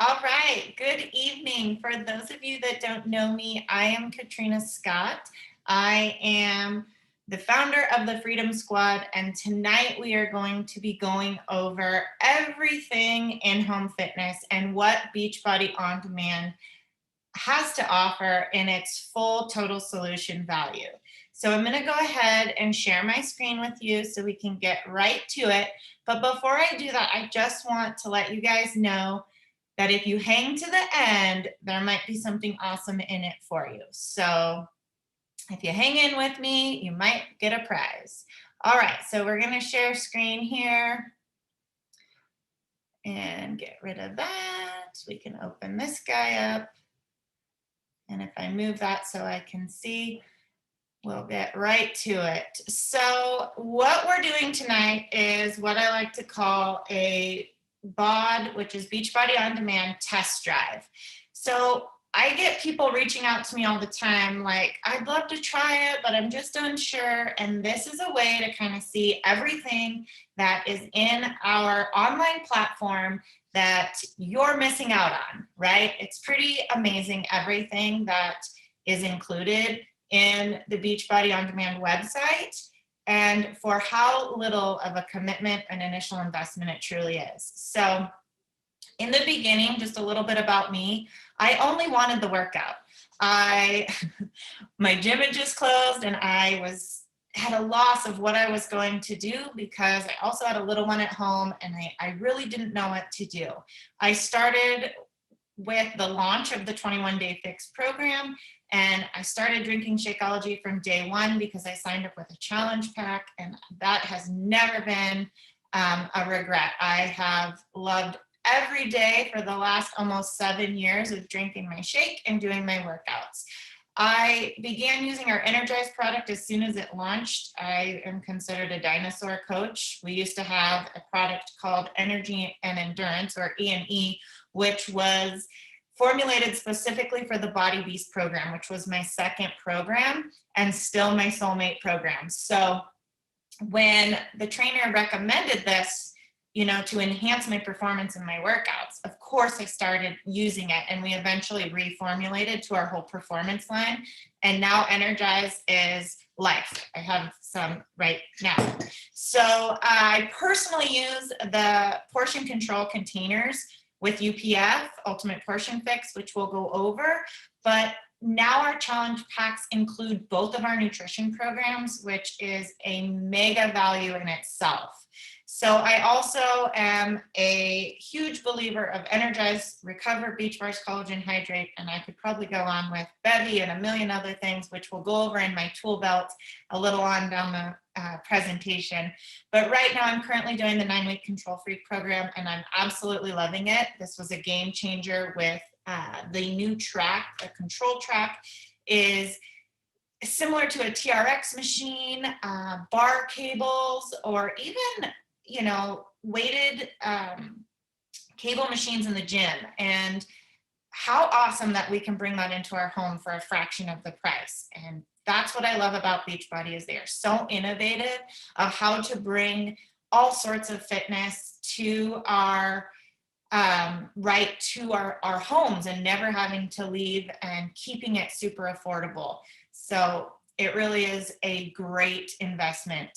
All right, good evening. For those of you that don't know me, I am Katrina Scott. I am the founder of the Freedom Squad, and tonight we are going to be going over everything in home fitness and what Beachbody On Demand has to offer in its full total solution value. So I'm going to go ahead and share my screen with you so we can get right to it. But before I do that, I just want to let you guys know that if you hang to the end, there might be something awesome in it for you. So if you hang in with me, you might get a prize. All right, so we're going to share screen here and get rid of that. We can open this guy up. And if I move that so I can see, we'll get right to it. So what we're doing tonight is what I like to call a BOD, which is Beachbody On Demand test drive. So I get people reaching out to me all the time, like, I'd love to try it, but I'm just unsure. And this is a way to kind of see everything that is in our online platform that you're missing out on, right? It's pretty amazing, everything that is included in the Beachbody On Demand website, and for how little of a commitment and initial investment it truly is. So in the beginning, just a little bit about me, I only wanted the workout. My gym had just closed, and I had a loss of what I was going to do because I also had a little one at home, and I really didn't know what to do. I started with the launch of the 21-Day Fix program, and I started drinking Shakeology from day one because I signed up with a challenge pack, and that has never been a regret. I have loved every day for the last almost 7 years of drinking my shake and doing my workouts. I began using our Energize product as soon as it launched. I am considered a dinosaur coach. We used to have a product called Energy and Endurance, or ENE, which was formulated specifically for the Body Beast program, which was my second program and still my soulmate program. So when the trainer recommended this, to enhance my performance in my workouts, of course I started using it, and we eventually reformulated to our whole performance line. And now Energize is life. I have some right now. So I personally use the portion control containers with UPF, Ultimate Portion Fix, which we'll go over. But now our challenge packs include both of our nutrition programs, which is a mega value in itself. So I also am a huge believer of Energize, Recover, Beach Bars, Collagen, Hydrate, and I could probably go on with Bevy and a million other things, which we'll go over in my tool belt a little on down the presentation. But right now I'm currently doing the 9-week Control Freak program, and I'm absolutely loving it. This was a game changer with the new track. The control track is similar to a TRX machine, bar cables, or even weighted cable machines in the gym. And how awesome that we can bring that into our home for a fraction of the price. And that's what I love about Beachbody, is they are so innovative of how to bring all sorts of fitness to our our homes, and never having to leave, and keeping it super affordable. So it really is a great investment.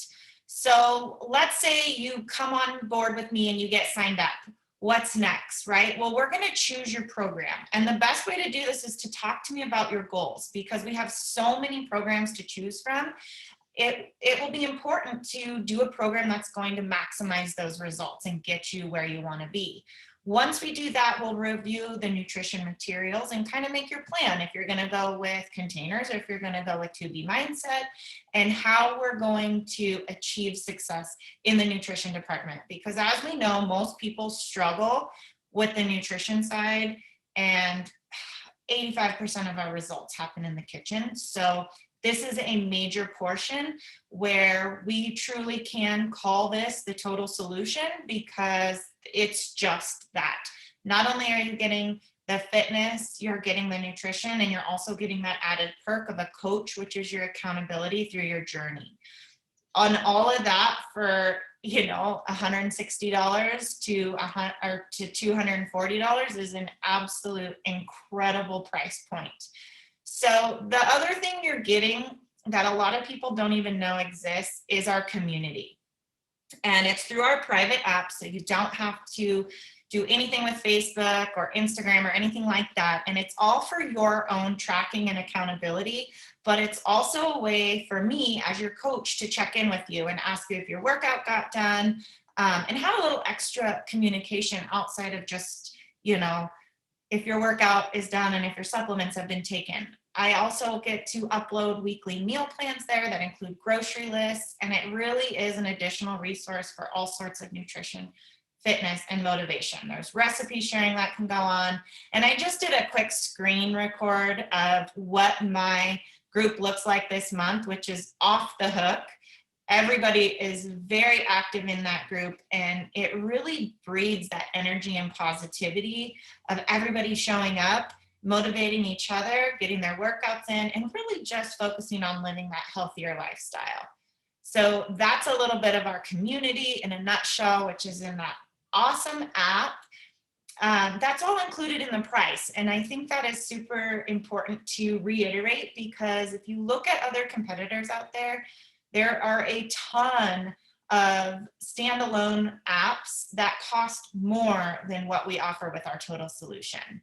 So let's say you come on board with me and you get signed up. What's next, right? Well, we're going to choose your program. And the best way to do this is to talk to me about your goals, because we have so many programs to choose from. It will be important to do a program that's going to maximize those results and get you where you want to be. Once we do that, we'll review the nutrition materials and kind of make your plan, if you're going to go with containers or if you're going to go with 2B Mindset, and how we're going to achieve success in the nutrition department. Because as we know, most people struggle with the nutrition side, and 85% of our results happen in the kitchen. So this is a major portion where we truly can call this the total solution, because it's just that. Not only are you getting the fitness, you're getting the nutrition, and you're also getting that added perk of a coach, which is your accountability through your journey. On all of that, for $160 to $240 is an absolute incredible price point. So the other thing you're getting that a lot of people don't even know exists is our community. And it's through our private app, so you don't have to do anything with Facebook or Instagram or anything like that. And it's all for your own tracking and accountability, but it's also a way for me as your coach to check in with you and ask you if your workout got done, and have a little extra communication outside of just, if your workout is done and if your supplements have been taken. I also get to upload weekly meal plans there that include grocery lists, and it really is an additional resource for all sorts of nutrition, fitness, and motivation. There's recipe sharing that can go on. And I just did a quick screen record of what my group looks like this month, which is off the hook. Everybody is very active in that group, and it really breeds that energy and positivity of everybody showing up, motivating each other, getting their workouts in, and really just focusing on living that healthier lifestyle. So that's a little bit of our community in a nutshell, which is in that awesome app. That's all included in the price. And I think that is super important to reiterate, because if you look at other competitors out there, there are a ton of standalone apps that cost more than what we offer with our total solution.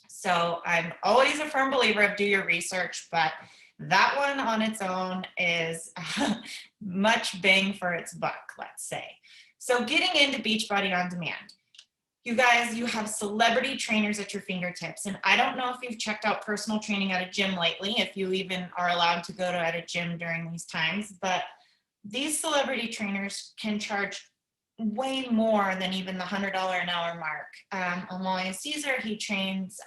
So I'm always a firm believer of do your research, but that one on its own is much bang for its buck, let's say. So getting into Beachbody On Demand. You guys, you have celebrity trainers at your fingertips. And I don't know if you've checked out personal training at a gym lately, if you even are allowed to go to at a gym during these times, but these celebrity trainers can charge way more than even the $100 an hour mark. Amalia Caesar, he trains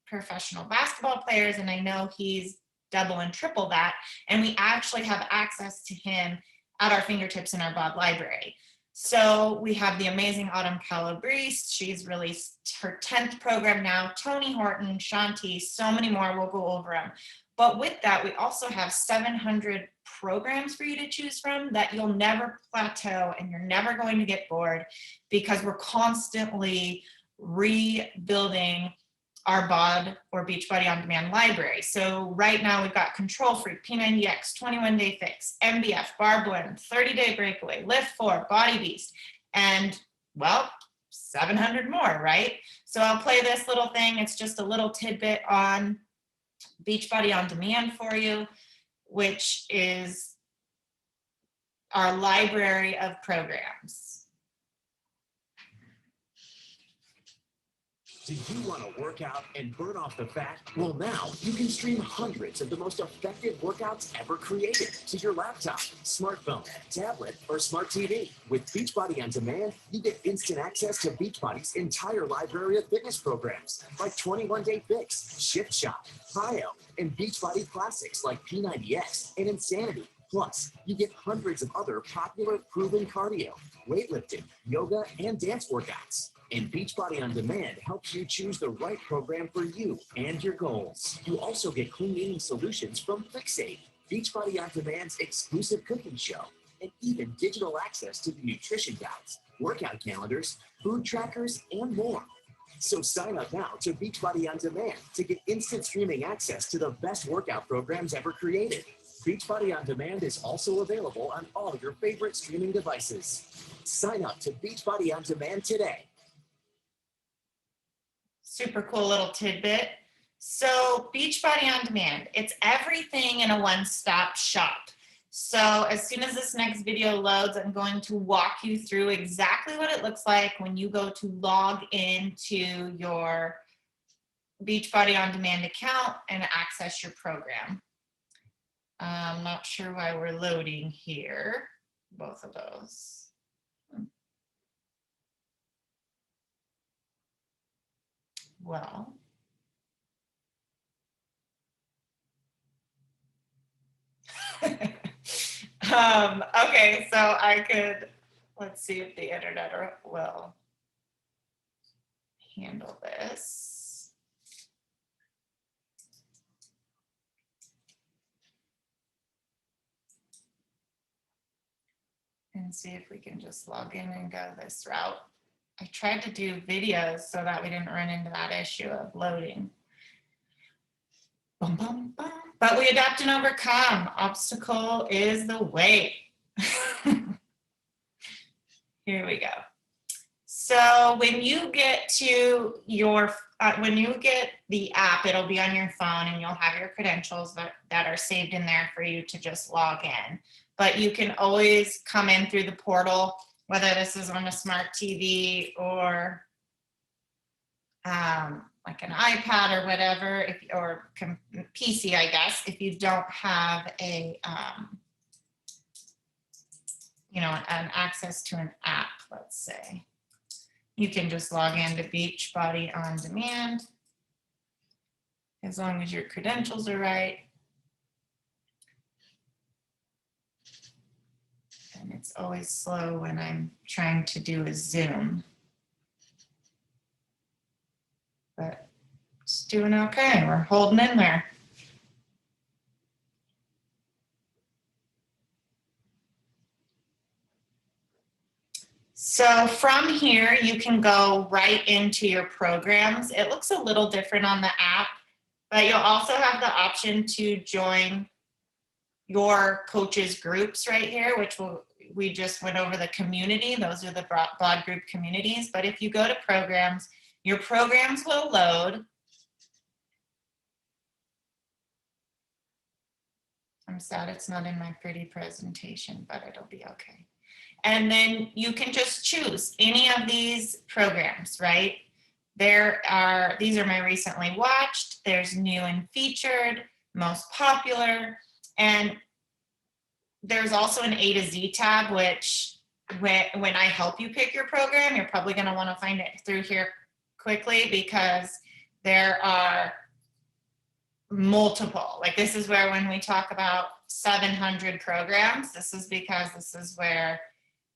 professional basketball players, and I know he's double and triple that. And we actually have access to him at our fingertips in our BOD library. So we have the amazing Autumn Calabrese. She's released her 10th program now. Tony Horton, Shanti, so many more. We'll go over them. But with that, we also have 700 programs for you to choose from that you'll never plateau and you're never going to get bored, because we're constantly rebuilding our BOD or Beachbody On Demand library. So right now we've got Control Freak, P90X, 21-Day Fix, MBF, Bar Blend, 30-Day Breakaway, Lift 4, Body Beast, and well, 700 more, right? So I'll play this little thing. It's just a little tidbit on Beachbody On Demand for you, which is our library of programs. Do you want to work out and burn off the fat? Well, now you can stream hundreds of the most effective workouts ever created to your laptop, smartphone, tablet, or smart TV. With Beachbody On Demand, you get instant access to Beachbody's entire library of fitness programs, like 21-Day Fix, Shift Shot, Cryo, and Beachbody classics like P90X and Insanity. Plus, you get hundreds of other popular proven cardio, weightlifting, yoga, and dance workouts. And Beachbody On Demand helps you choose the right program for you and your goals. You also get clean eating solutions from Fixate, Beachbody On Demand's exclusive cooking show, and even digital access to the nutrition guides, workout calendars, food trackers, and more. So sign up now to Beachbody On Demand to get instant streaming access to the best workout programs ever created. Beachbody On Demand is also available on all your favorite streaming devices. Sign up to Beachbody On Demand today. Super cool little tidbit. So Beachbody On Demand, it's everything in a one-stop shop. So as soon as this next video loads, I'm going to walk you through exactly what it looks like when you go to log into your Beachbody On Demand account and access your program. I'm not sure why we're loading here, both of those. Well, okay, so I could, let's see if the internet will handle this. and see if we can just log in and go this route. I tried to do videos so that we didn't run into that issue of loading. Bum, bum, bum. But we adapt and overcome. Obstacle is the way. Here we go. So when you get to your, when you get the app, it'll be on your phone and you'll have your credentials that are saved in there for you to just log in. But you can always come in through the portal, whether this is on a smart TV or like an iPad or whatever, or PC, I guess, if you don't have a, you know, an access to an app, let's say. You can just log into Beachbody on demand, as long as your credentials are right. And it's always slow when I'm trying to do a Zoom. But it's doing okay. We're holding in there. So from here, you can go right into your programs. It looks a little different on the app, but you'll also have the option to join your coaches groups right here, which we just went over the community. Those are the broad group communities. But if you go to programs, your programs will load. I'm sad it's not in my pretty presentation, but it'll be okay. And then you can just choose any of these programs, right? These are my recently watched, there's new and featured, most popular, and there's also an A to Z tab, which when I help you pick your program, you're probably gonna wanna find it through here quickly because there are multiple. Like this is where when we talk about 700 programs, this is because this is where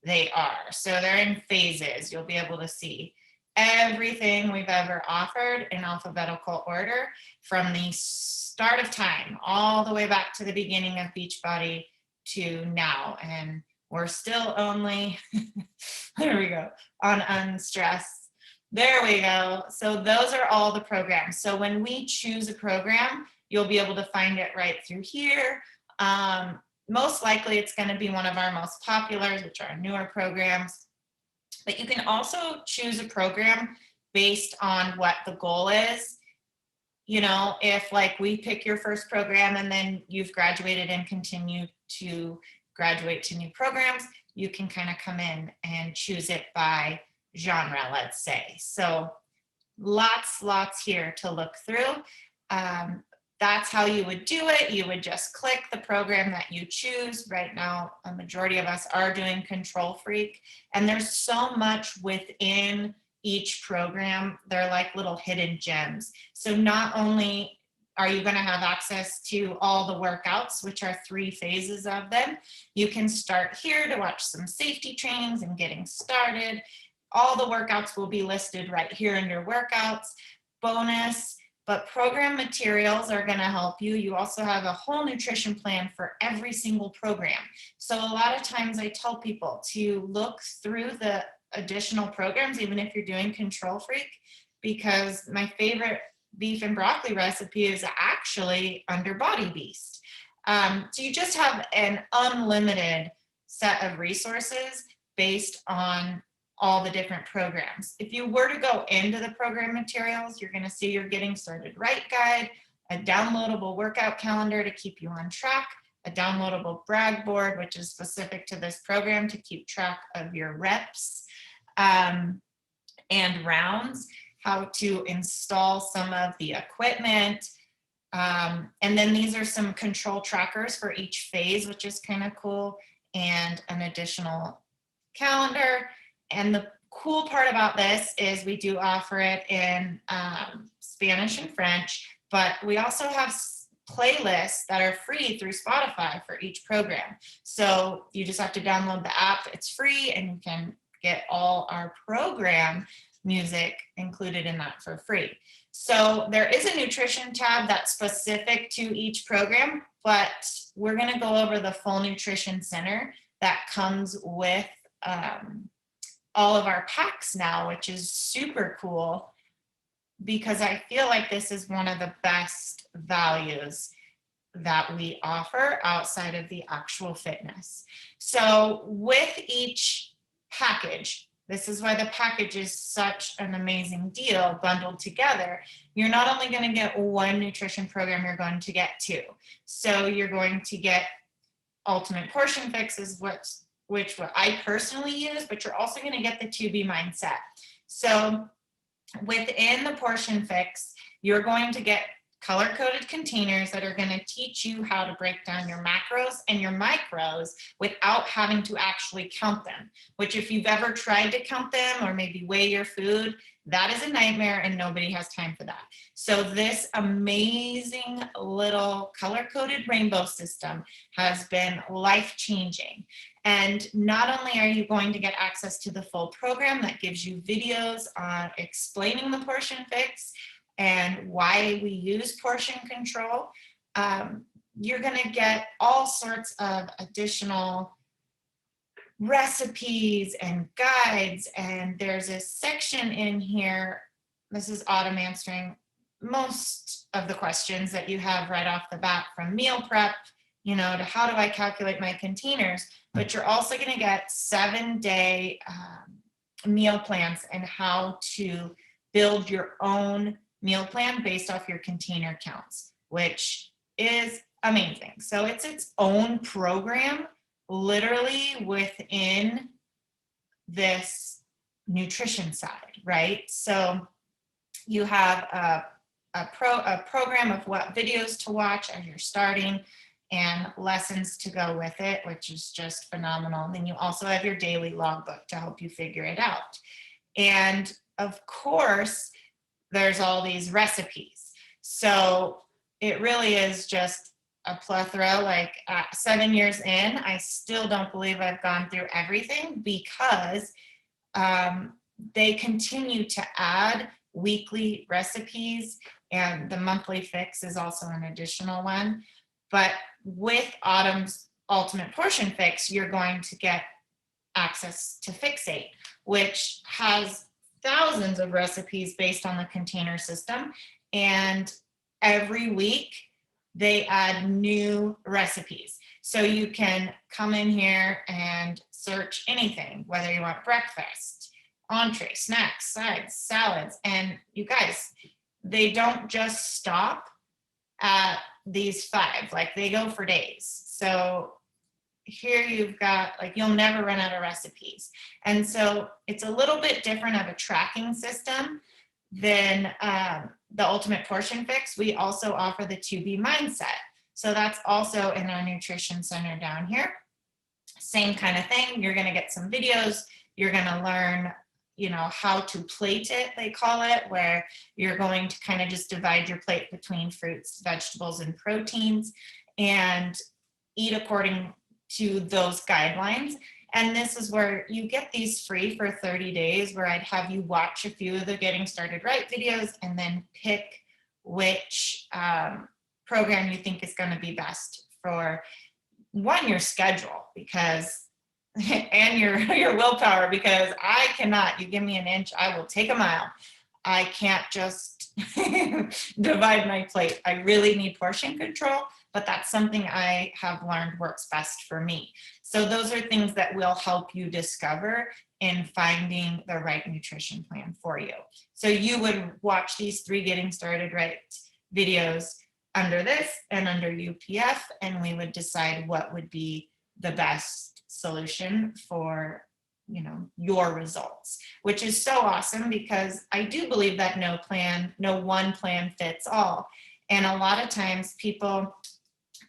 they are. So they're in phases. You'll be able to see everything we've ever offered in alphabetical order from the start of time all the way back to the beginning of Beachbody to now. And we're still only, there we go, on Unstressed. There we go. So those are all the programs. So when we choose a program, you'll be able to find it right through here. Most likely it's going to be one of our most populars, which are newer programs. But you can also choose a program based on what the goal is. You know, if like we pick your first program and then you've graduated and continue to graduate to new programs, you can kind of come in and choose it by genre, let's say. So lots here to look through. That's how you would do it. You would just click the program that you choose. Right now, a majority of us are doing Control Freak, and there's so much within each program. They're like little hidden gems. So not only are you going to have access to all the workouts, which are 3 phases of them, you can start here to watch some safety trainings and getting started. All the workouts will be listed right here under workouts. Bonus, but program materials are going to help you. You also have a whole nutrition plan for every single program. So a lot of times I tell people to look through the additional programs, even if you're doing Control Freak, because my favorite beef and broccoli recipe is actually under Body Beast. So you just have an unlimited set of resources based on all the different programs. If you were to go into the program materials, you're going to see your Getting Started Right guide, a downloadable workout calendar to keep you on track, a downloadable brag board, which is specific to this program to keep track of your reps and rounds, how to install some of the equipment. And then these are some control trackers for each phase, which is kind of cool, and an additional calendar. And the cool part about this is we do offer it in Spanish and French, but we also have playlists that are free through Spotify for each program. So you just have to download the app. It's free, and you can get all our program music included in that for free. So there is a nutrition tab that's specific to each program, but we're going to go over the full nutrition center that comes with all of our packs now, which is super cool because I feel like this is one of the best values that we offer outside of the actual fitness. So with each package, this is why the package is such an amazing deal bundled together. You're not only going to get one nutrition program, you're going to get two. So you're going to get Ultimate Portion Fix is what I personally use, but you're also going to get the 2B Mindset. So within the Portion Fix, you're going to get color-coded containers that are going to teach you how to break down your macros and your micros without having to actually count them, which if you've ever tried to count them or maybe weigh your food, that is a nightmare and nobody has time for that. So this amazing little color-coded rainbow system has been life-changing. And not only are you going to get access to the full program that gives you videos on explaining the Portion Fix and why we use portion control, you're going to get all sorts of additional recipes and guides. And there's a section in here, this is Autumn answering most of the questions that you have right off the bat, from meal prep, to how do I calculate my containers, but you're also going to get 7-day meal plans and how to build your own meal plan based off your container counts, which is amazing. So it's its own program literally within this nutrition side, right? So you have a program of what videos to watch as you're starting and lessons to go with it, which is just phenomenal. And then you also have your daily logbook to help you figure it out. And of course, there's all these recipes. So it really is just a plethora. Like 7 years in, I still don't believe I've gone through everything because they continue to add weekly recipes, and the monthly fix is also an additional one. But with Autumn's Ultimate Portion Fix, you're going to get access to Fixate, which has thousands of recipes based on the container system. And every week they add new recipes. So you can come in here and search anything, whether you want breakfast, entree, snacks, sides, salads. And you guys, they don't just stop at these 5, like they go for days. So here you've got, you'll never run out of recipes. And so it's a little bit different of a tracking system than the Ultimate Portion Fix. We also offer the 2B Mindset. So that's also in our nutrition center down here. Same kind of thing. You're going to get some videos. You're going to learn, how to plate it, they call it, where you're going to kind of just divide your plate between fruits, vegetables, and proteins and eat according to those guidelines. And this is where you get these free for 30 days, where I'd have you watch a few of the Getting Started Right videos and then pick which program you think is going to be best for your schedule, because and your willpower, because I cannot, you give me an inch, I will take a mile. I can't just divide my plate. I really need portion control, but that's something I have learned works best for me. So those are things that will help you discover in finding the right nutrition plan for you. So you would watch these 3 Getting Started Right videos under this and under UPF, and we would decide what would be the best solution for your results, which is so awesome, because I do believe that no one plan fits all. And a lot of times people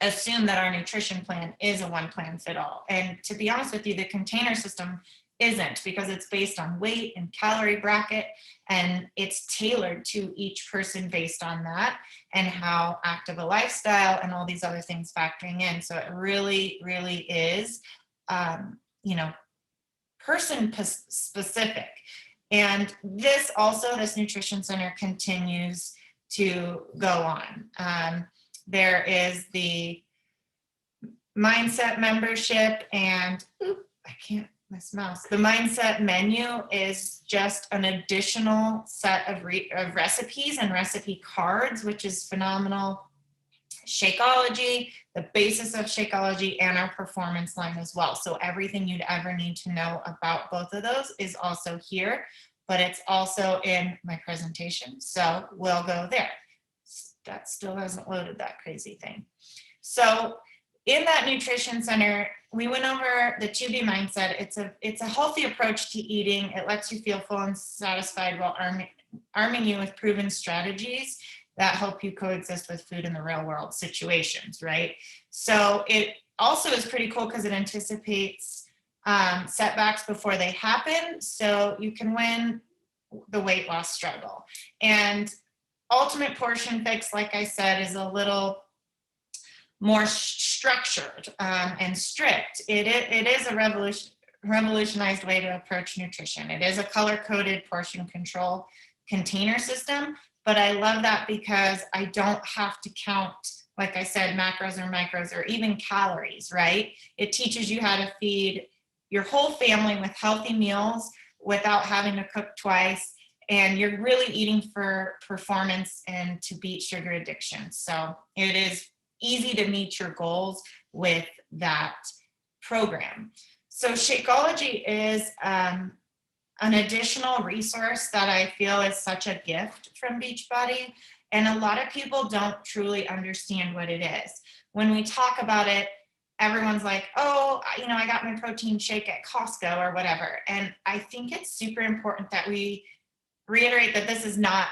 assume that our nutrition plan is a one plan fit all. And to be honest with you, the container system isn't, because it's based on weight and calorie bracket, and it's tailored to each person based on that and how active a lifestyle and all these other things factoring in. So it really, really is person specific. And this nutrition center continues to go on. There is the Mindset membership and I can't, this mouse. The Mindset menu is just an additional set of recipes and recipe cards, which is phenomenal. Shakeology, the basis of Shakeology, and our performance line as well. So everything you'd ever need to know about both of those is also here, but it's also in my presentation. So we'll go there. That still hasn't loaded, that crazy thing. So in that nutrition center, we went over the 2B mindset. It's a healthy approach to eating. It lets you feel full and satisfied while arming you with proven strategies that help you coexist with food in the real world situations, right? So it also is pretty cool because it anticipates setbacks before they happen, so you can win the weight loss struggle. And Ultimate Portion Fix, like I said, is a little more structured and strict. It is a revolutionized way to approach nutrition. It is a color-coded portion control container system, but I love that because I don't have to count, like I said, macros or micros or even calories, right? It teaches you how to feed your whole family with healthy meals without having to cook twice, and you're really eating for performance and to beat sugar addiction. So it is easy to meet your goals with that program. So Shakeology is an additional resource that I feel is such a gift from Beachbody, and a lot of people don't truly understand what it is. When we talk about it, everyone's like, oh, you know, I got my protein shake at Costco or whatever. And I think it's super important that we reiterate that this is not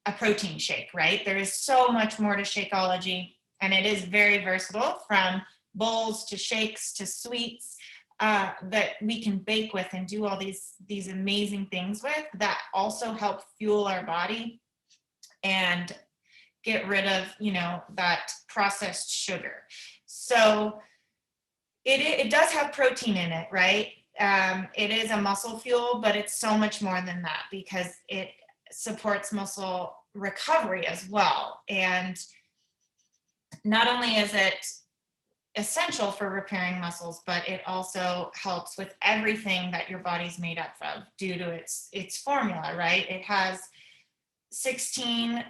a protein shake, right? There is so much more to Shakeology, and it is very versatile, from bowls to shakes to sweets that we can bake with and do all these amazing things with that also help fuel our body and get rid of, you know, that processed sugar. So it does have protein in it, right? It is a muscle fuel, but it's so much more than that because it supports muscle recovery as well. And not only is it essential for repairing muscles, but it also helps with everything that your body's made up of due to its formula, right? It has 16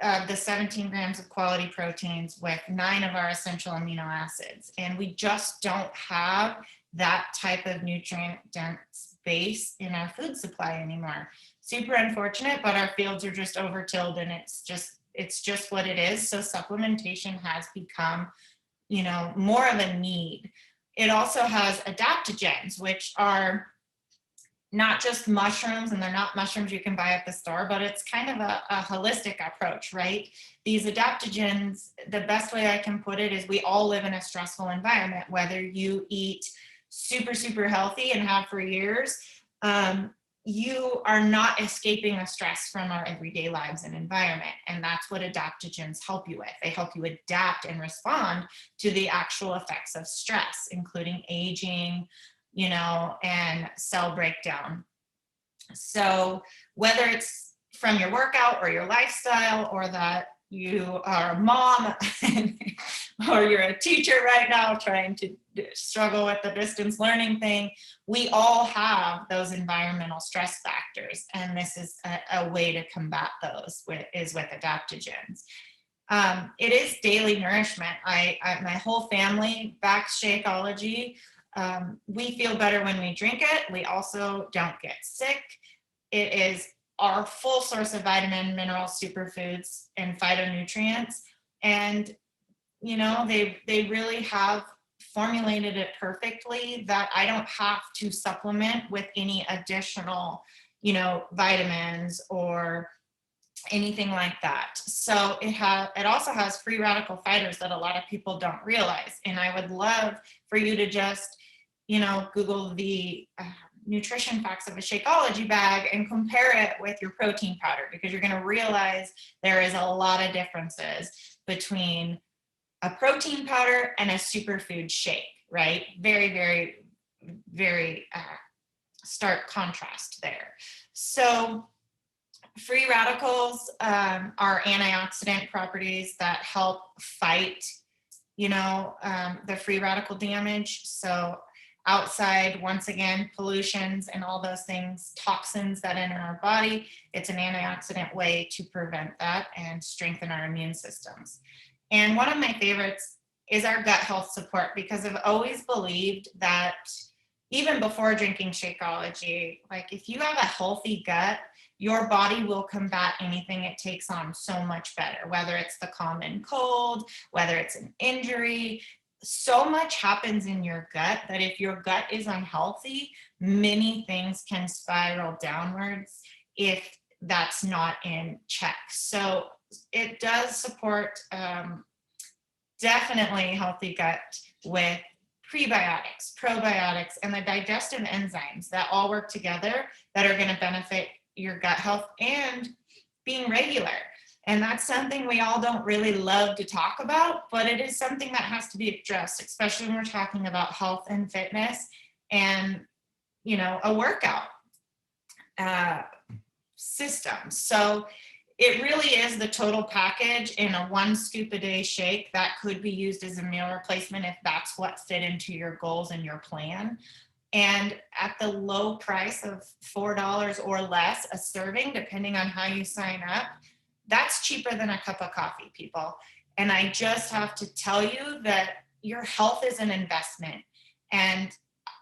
of the 17 grams of quality proteins with 9 of our essential amino acids. And we just don't have that type of nutrient dense base in our food supply anymore. Super unfortunate, but our fields are just overtilled, and it's just what it is. So supplementation has become, you know, more of a need. It also has adaptogens, which are not just mushrooms, and they're not mushrooms you can buy at the store, but it's kind of a holistic approach, right? These adaptogens, the best way I can put it is we all live in a stressful environment, whether you eat super, super healthy and have for years, you are not escaping the stress from our everyday lives and environment. And that's what adaptogens help you with. They help you adapt and respond to the actual effects of stress, including aging, you know, and cell breakdown. So whether it's from your workout or your lifestyle, or that you are a mom or you're a teacher right now trying to struggle with the distance learning thing, we all have those environmental stress factors. And this is a way to combat those with adaptogens. It is daily nourishment. My whole family backs Shakeology. We feel better when we drink it. We also don't get sick. It is our full source of vitamin, minerals, superfoods, and phytonutrients. And, you know, they really have formulated it perfectly that I don't have to supplement with any additional, you know, vitamins or anything like that. So it also has free radical fighters that a lot of people don't realize. And I would love for you to just, you know, Google the nutrition facts of a Shakeology bag and compare it with your protein powder, because you're going to realize there is a lot of differences between a protein powder and a superfood shake, right? Very, very, very stark contrast there. So free radicals are antioxidant properties that help fight the free radical damage. So outside, once again, pollutions and all those things, toxins that enter our body, it's an antioxidant way to prevent that and strengthen our immune systems. And one of my favorites is our gut health support, because I've always believed that even before drinking Shakeology, like if you have a healthy gut, your body will combat anything it takes on so much better, whether it's the common cold, whether it's an injury. So much happens in your gut that if your gut is unhealthy, many things can spiral downwards if that's not in check. So it does support definitely healthy gut with prebiotics, probiotics, and the digestive enzymes that all work together that are going to benefit your gut health and being regular. And that's something we all don't really love to talk about, but it is something that has to be addressed, especially when we're talking about health and fitness and, a workout system. So it really is the total package in a 1 scoop a day shake that could be used as a meal replacement if that's what fit into your goals and your plan. And at the low price of $4 or less a serving, depending on how you sign up, that's cheaper than a cup of coffee, people. And I just have to tell you that your health is an investment. And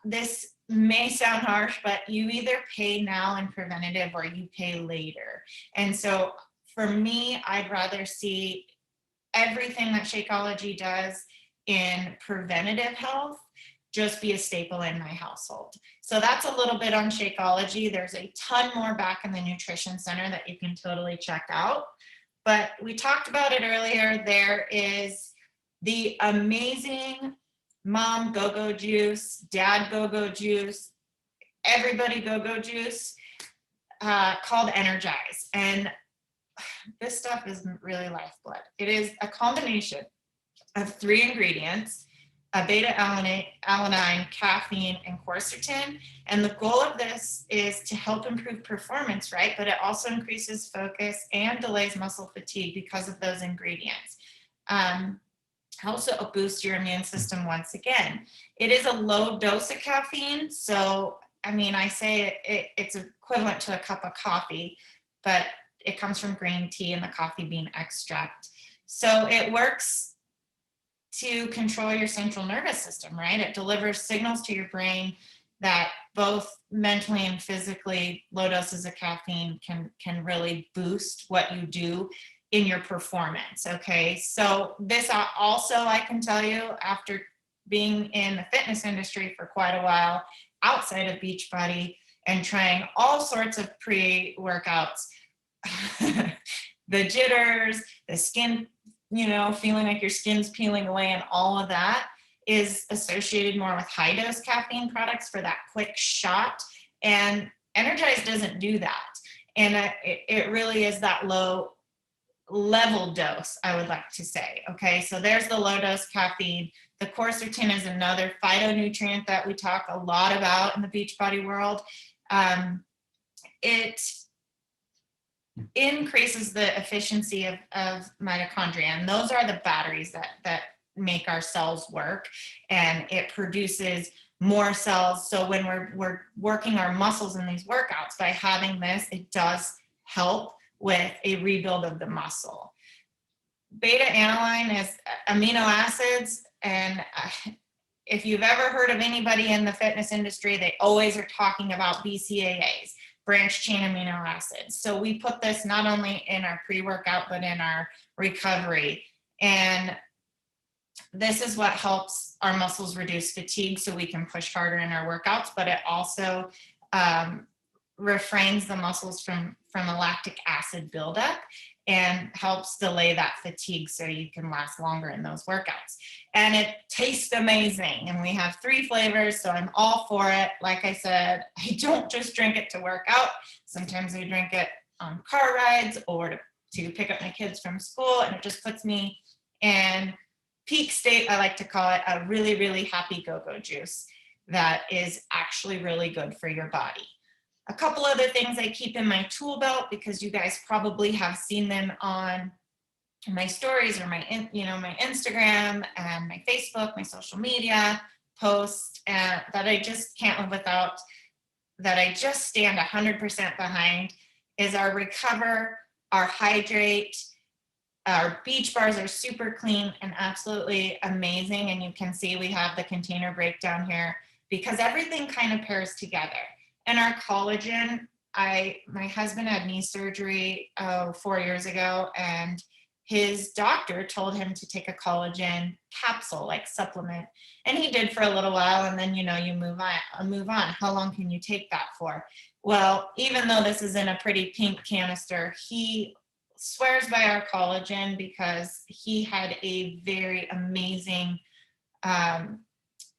this may sound harsh, but you either pay now in preventative or you pay later. And so for me, I'd rather see everything that Shakeology does in preventative health just be a staple in my household. So that's a little bit on Shakeology. There's a ton more back in the Nutrition Center that you can totally check out. But we talked about it earlier. There is the amazing mom go-go juice, dad go-go juice, everybody go-go juice called Energize. And this stuff isn't really lifeblood. It is a combination of 3 ingredients: a beta-alanine, caffeine, and quercetin. And the goal of this is to help improve performance, right? But it also increases focus and delays muscle fatigue because of those ingredients. Also boost your immune system once again. It is a low dose of caffeine. So, I say it's equivalent to a cup of coffee, but it comes from green tea and the coffee bean extract. So it works to control your central nervous system, right? It delivers signals to your brain that both mentally and physically, low doses of caffeine can really boost what you do in your performance. Okay, so this also, I can tell you, after being in the fitness industry for quite a while outside of Beachbody and trying all sorts of pre-workouts, the jitters, the skin, feeling like your skin's peeling away, and all of that is associated more with high dose caffeine products for that quick shot. And Energize doesn't do that. And it really is that low level dose, I would like to say. Okay, so there's the low dose caffeine. The quercetin is another phytonutrient that we talk a lot about in the Beachbody world. It increases the efficiency of mitochondria, and those are the batteries that make our cells work, and it produces more cells. So when we're working our muscles in these workouts, by having this, it does help with a rebuild of the muscle. Beta-alanine is amino acids, and if you've ever heard of anybody in the fitness industry, they always are talking about BCAAs, branched chain amino acids. So we put this not only in our pre-workout, but in our recovery. And this is what helps our muscles reduce fatigue so we can push harder in our workouts, but it also refrains the muscles from a lactic acid buildup and helps delay that fatigue so you can last longer in those workouts. And it tastes amazing. And we have 3 flavors, so I'm all for it. Like I said, I don't just drink it to work out. Sometimes I drink it on car rides or to pick up my kids from school, and it just puts me in peak state. I like to call it a really, really happy go-go juice that is actually really good for your body. A couple other things I keep in my tool belt, because you guys probably have seen them on my stories or my Instagram and my Facebook, my social media posts that I just can't live without, that I just stand 100% behind, is our recover, our hydrate. Our beach bars are super clean and absolutely amazing. And you can see we have the container breakdown here because everything kind of pairs together. And our collagen, my husband had knee surgery 4 years ago, and his doctor told him to take a collagen capsule, like supplement. And he did for a little while, and then you move on. How long can you take that for? Well, even though this is in a pretty pink canister, he swears by our collagen because he had a very amazing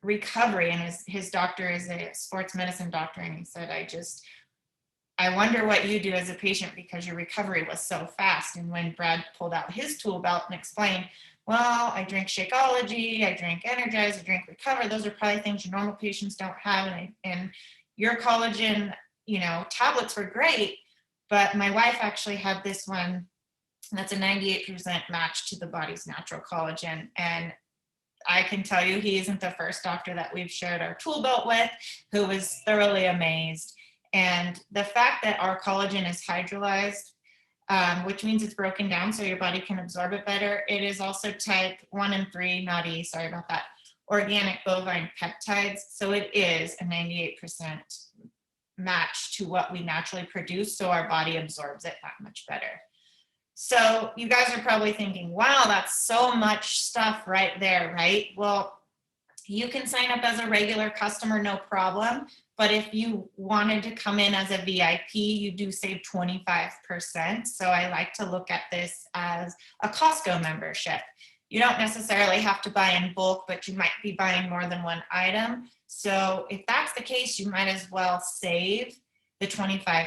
recovery, and his doctor is a sports medicine doctor, and he said, I wonder what you do as a patient because your recovery was so fast. And when Brad pulled out his tool belt and explained, well, I drink Shakeology, I drink Energize, I drink Recover, those are probably things your normal patients don't have, and your collagen tablets were great, but my wife actually had this one that's a 98% match to the body's natural collagen. And I can tell you, he isn't the first doctor that we've shared our tool belt with who was thoroughly amazed. And the fact that our collagen is hydrolyzed, which means it's broken down so your body can absorb it better. It is also type 1 and 3, not E, sorry about that, organic bovine peptides. So it is a 98% match to what we naturally produce, so our body absorbs it that much better. So you guys are probably thinking, wow, that's so much stuff right there, right? Well, you can sign up as a regular customer, no problem. But if you wanted to come in as a VIP, you do save 25%. So I like to look at this as a Costco membership. You don't necessarily have to buy in bulk, but you might be buying more than one item. So if that's the case, you might as well save the 25%,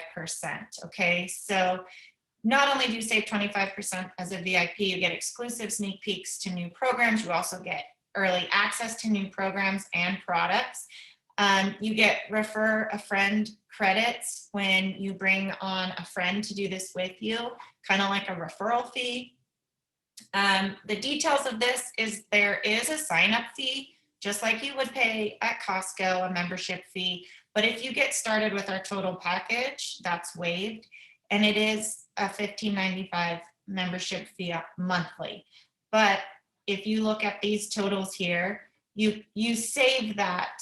okay? So not only do you save 25% as a VIP, you get exclusive sneak peeks to new programs. You also get early access to new programs and products. You get refer a friend credits when you bring on a friend to do this with you, kind of like a referral fee. The details of this is there is a sign-up fee, just like you would pay at Costco, a membership fee. But if you get started with our total package, that's waived. And it is a $15.95 membership fee monthly. But if you look at these totals here, you save that,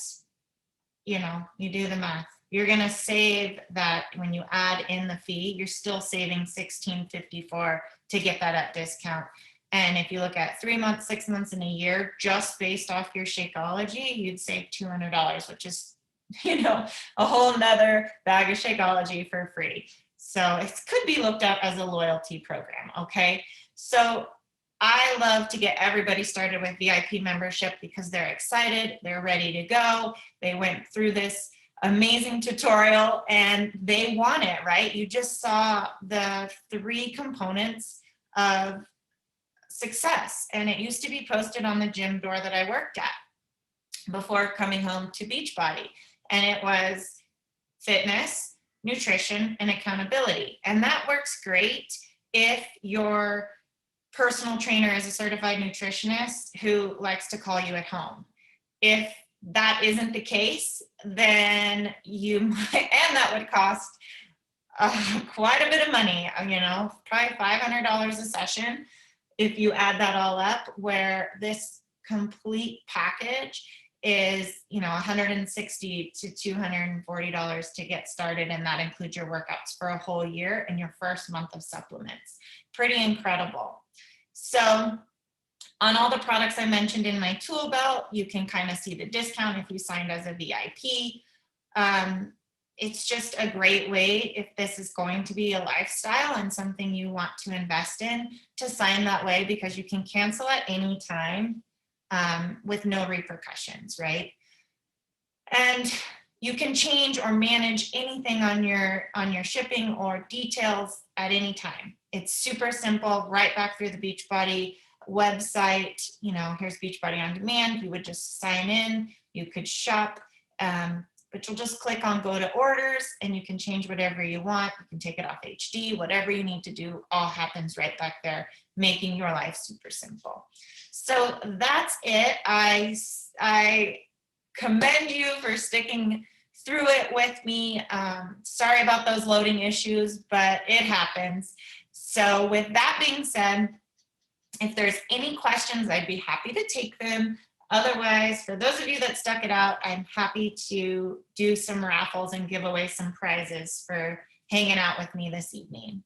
you do the math. You're going to save that when you add in the fee, you're still saving $16.54 to get that at discount. And if you look at 3 months, 6 months, and a year, just based off your Shakeology, you'd save $200, which is, a whole nother bag of Shakeology for free. So it could be looked at as a loyalty program, okay? So I love to get everybody started with VIP membership because they're excited, they're ready to go. They went through this amazing tutorial and they want it, right? You just saw the 3 components of success, and it used to be posted on the gym door that I worked at before coming home to Beachbody, and it was fitness, nutrition, and accountability. And that works great if your personal trainer is a certified nutritionist who likes to call you at home. If that isn't the case, then you might, and that would cost quite a bit of money, probably $500 a session if you add that all up, where this complete package is, $160 to $240 to get started. And that includes your workouts for a whole year and your first month of supplements. Pretty incredible. So on all the products I mentioned in my tool belt, you can kind of see the discount if you signed as a VIP. It's just a great way, if this is going to be a lifestyle and something you want to invest in, to sign that way, because you can cancel at any time with no repercussions, right? And you can change or manage anything on your shipping or details at any time. It's super simple, right back through the Beachbody website. Here's Beachbody on Demand. You would just sign in. You could shop but you'll just click on go to orders and you can change whatever you want. You can take it off HD, whatever you need to do, all happens right back there, making your life super simple. So that's it. I commend you for sticking through it with me. Sorry about those loading issues, but it happens. So with that being said, if there's any questions, I'd be happy to take them. Otherwise, for those of you that stuck it out, I'm happy to do some raffles and give away some prizes for hanging out with me this evening.